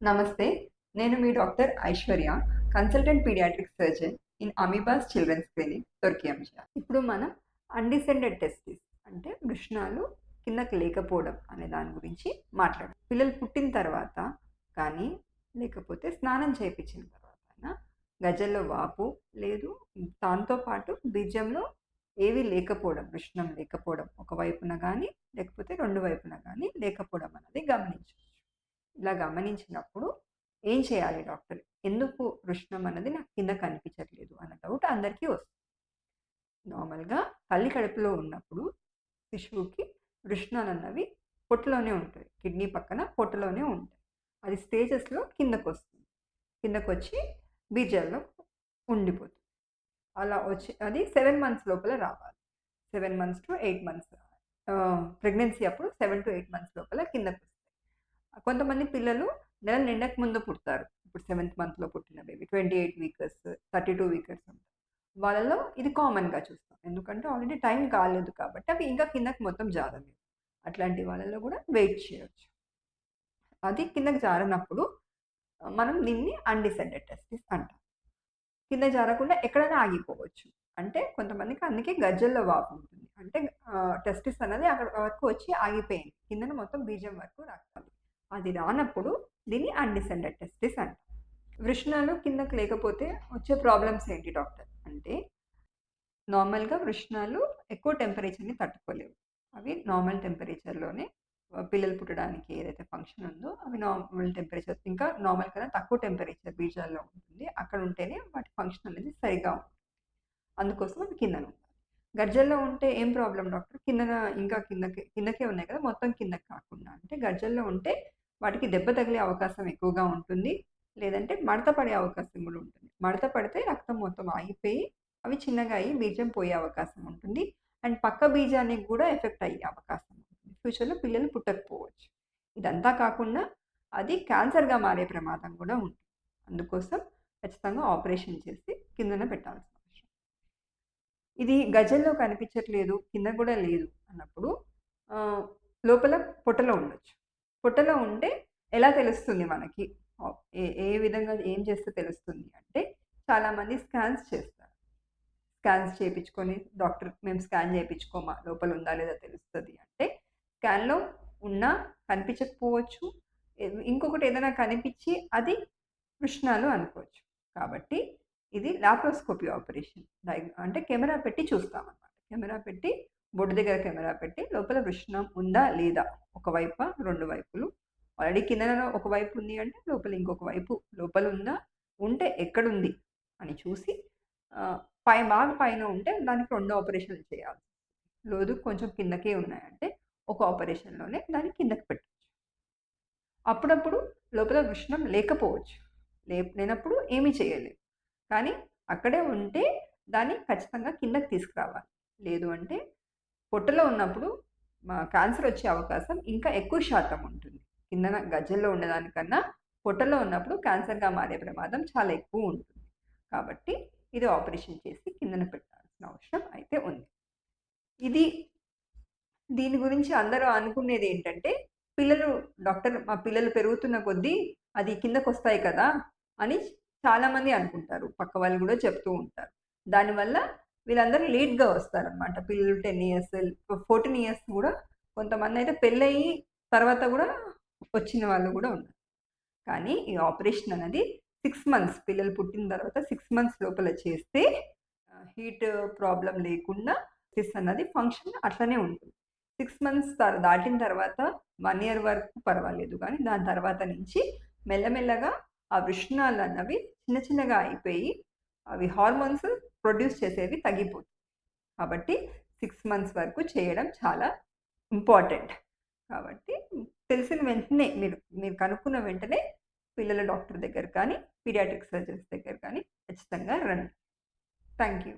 నమస్తే. నేను మీ doctor Aishwarya, consultant pediatric surgeon in అమీబాస్ చిల్డ్రన్స్ క్లినిక్, తుర్కియంష. ఇప్పుడు మనం అన్‌డిసెండెడ్ టెస్టిస్ అంటే వృషణాలు కిందకి లేకపోవడం అనే దాని గురించి మాట్లాడాం. పిల్లలు పుట్టిన తర్వాత కానీ, లేకపోతే స్నానం చేపించిన తర్వాతైనా గజ్జల్లో వాపు లేదు, దాంతో పాటు బీజంలో ఏవి లేకపోవడం, వృషణం లేకపోవడం ఒకవైపున గానీ, లేకపోతే 2 వైపున గానీ లేకపోవడం అనేది గమనించొచ్చు. ఇలా గమనించినప్పుడు ఏం చేయాలి డాక్టర్? ఎందుకు వృషణం అన్నది నాకు కింద కనిపించట్లేదు అన్న డౌట్ అందరికీ వస్తుంది. నార్మల్‌గా తల్లి కడుపులో ఉన్నప్పుడు శిశువుకి వృషణాలన్నవి పొట్టలోనే ఉంటాయి. కిడ్నీ పక్కన పొట్టలోనే ఉంటాయి. అది స్టేజెస్‌లో కిందకొస్తుంది. కిందకొచ్చి బీజాల్లో ఉండిపోతుంది. అలా వచ్చి అది 7 మంత్స్ లోపల రావాలి. 7 మంత్స్ టు 8 మంత్స్ ప్రెగ్నెన్సీ అప్పుడు 7-8 మంత్స్ లోపల కిందకొస్తాయి. కొంతమంది పిల్లలు నెల నిండక ముందు పుడతారు. ఇప్పుడు 7th మంత్‌లో పుట్టిన బేబీ 28 వీకర్స్, 32 వీకర్స్ ఉంటారు. వాళ్ళలో ఇది కామన్‌గా చూస్తాం. ఎందుకంటే ఆల్రెడీ టైం కాలేదు కాబట్టి అవి ఇంకా కిందకి మొత్తం జారలేదు. అట్లాంటి వాళ్ళలో కూడా వెయిట్ చేయొచ్చు. అది కిందకి జారనప్పుడు మనం దీన్ని అన్‌డిసెండెడ్ టెస్టిస్ అంటాం. కింద జారకుండా ఎక్కడైనా ఆగిపోవచ్చు. అంటే కొంతమందికి అందుకే గజ్జల్లో వాపు ఉంటుంది. అంటే టెస్టిస్ అనేది అక్కడ వరకు వచ్చి ఆగిపోయింది. కిందన మొత్తం బీజం వరకు రావాలి. అది రానప్పుడు దీన్ని అన్‌డిసెండెడ్ టెస్టిస్ అంటాం. వృషణాలు కిందకి లేకపోతే వచ్చే ప్రాబ్లమ్స్ ఏంటి డాక్టర్ అంటే, నార్మల్‌గా వృషణాలు ఎక్కువ టెంపరేచర్‌ని తట్టుకోలేవు. అవి నార్మల్ టెంపరేచర్‌లోనే పిల్లలు పుట్టడానికి ఏదైతే ఫంక్షన్ ఉందో అవి నార్మల్ టెంపరేచర్ ఇంకా నార్మల్ కన్నా తక్కువ టెంపరేచర్ బీజాల్లో ఉంటుంది. అక్కడ ఉంటేనే వాటి ఫంక్షన్ అనేది సరిగ్గా ఉంటుంది. అందుకోసం అవి కిందన ఉండాలి. గర్జల్లో ఉంటే ఏం ప్రాబ్లమ్ డాక్టర్? కిందన ఇంకా కిందకే ఉన్నాయి కదా! మొత్తం కిందకి కాకుండా. అంటే గర్జల్లో ఉంటే వాటికి దెబ్బ తగిలే అవకాశం ఎక్కువగా ఉంటుంది. లేదంటే మడత పడే అవకాశం కూడా ఉంటుంది. మడత పడితే రక్తం మొత్తం ఆగిపోయి అవి చిన్నగా అయ్యి బీజం పోయే అవకాశం ఉంటుంది. అండ్ పక్క బీజానికి కూడా ఎఫెక్ట్ అయ్యే అవకాశం ఉంటుంది. ఫ్యూచర్‌లో పిల్లలు పుట్టకపోవచ్చు. ఇదంతా కాకుండా అది క్యాన్సర్‌గా మారే ప్రమాదం కూడా ఉంటుంది. అందుకోసం ఖచ్చితంగా ఆపరేషన్ చేసి కిందన పెట్టాల్సిన అవసరం. ఇది గజంలో కనిపించట్లేదు, కింద కూడా లేదు అన్నప్పుడు లోపల పొట్టలో ఉండొచ్చు. పొట్టలో ఉంటే ఎలా తెలుస్తుంది మనకి? ఏ ఏ విధంగా ఏం చేస్తే తెలుస్తుంది అంటే, చాలామంది స్కాన్స్ చేస్తారు. స్కాన్స్ చేపించుకొని డాక్టర్ మేము స్కాన్ చేపించుకోమా లోపల ఉందా లేదా తెలుస్తది అంటే, స్కాన్‌లో ఉన్నా కనిపించకపోవచ్చు. ఇంకొకటి ఏదైనా కనిపించి అది వృషణాలు అనుకోవచ్చు. కాబట్టి ఇది లాప్రోస్కోపీ ఆపరేషన్. అంటే కెమెరా పెట్టి చూస్తామన్నమాట. కెమెరా పెట్టి బొడ్డు దగ్గర కెమెరా పెట్టి లోపల వృషణం ఉందా లేదా? ఒక వైపా? 2 వైపులు. ఆల్రెడీ కిందన ఒక వైపు ఉంది అంటే లోపల ఇంకొక వైపు లోపల ఉందా? ఉంటే ఎక్కడుంది అని చూసి బాగా పైన ఉంటే దానికి 2 ఆపరేషన్‌లు చేయాలి. లేదు కొంచెం కిందకే ఉన్నాయంటే ఒక ఆపరేషన్‌లోనే దాన్ని కిందకి పెట్టొచ్చు. అప్పుడప్పుడు లోపల వృషణం లేకపోవచ్చు. లేనప్పుడు ఏమీ చేయలేం. కానీ అక్కడే ఉంటే దాన్ని ఖచ్చితంగా కిందకి తీసుకురావాలి. లేదు అంటే పొట్టలో ఉన్నప్పుడు క్యాన్సర్ వచ్చే అవకాశం ఇంకా ఎక్కువ శాతం ఉంటుంది. కిందన గజ్జల్లో ఉండేదానికన్నా పొట్టలో ఉన్నప్పుడు క్యాన్సర్‌గా మారే ప్రమాదం చాలా ఎక్కువ ఉంటుంది. కాబట్టి ఇది ఆపరేషన్ చేసి కిందన పెట్టాల్సిన అవసరం అయితే ఉంది. దీని గురించి అందరూ అనుకునేదేంటంటే, డాక్టర్ మా పిల్లలు పెరుగుతున్న కొద్దీ అది కిందకొస్తాయి కదా! అని చాలామంది అనుకుంటారు. పక్క వాళ్ళు గూడా చెప్తూ ఉంటారు. దానివల్ల వీళ్ళందరూ లేట్‌గా వస్తారనమాట. పిల్లలు 10 ఇయర్స్, 14 ఇయర్స్ గూడా కొంతమందయితే పెళ్ళయ్యి తర్వాత గూడా వచ్చిన వాళ్ళు గూడా ఉన్నారు. కానీ ఈ ఆపరేషన్ అనేది 6 మంత్స్ పిల్లలు పుట్టిన తర్వాత 6 మంత్స్ లోపల చేస్తే హీట్ ప్రాబ్లమ్ లేకుండా అన్నది ఫంక్షన్ అట్లనే ఉంటుంది. 6 మంత్స్ దాటిన తర్వాత 1 ఇయర్ వరకు పర్వాలేదు కానీ దాని తర్వాత నుంచి మెల్లమెల్లగా ఆ వృషణాలన్నవి చిన్న చిన్నగా అయిపోయి అవి హార్మోన్స్ ప్రొడ్యూస్ చేసేవి తగ్గిపోతాయి. కాబట్టి 6 మంత్స్ వరకు చేయడం చాలా ఇంపార్టెంట్. కాబట్టి తెలిసిన వెంటనే మీరు కనుక్కున్న వెంటనే పిల్లల డాక్టర్ దగ్గర కానీ, పీడియాట్రిక్ సర్జన్స్ దగ్గర కానీ ఖచ్చితంగా రండి. Thank you.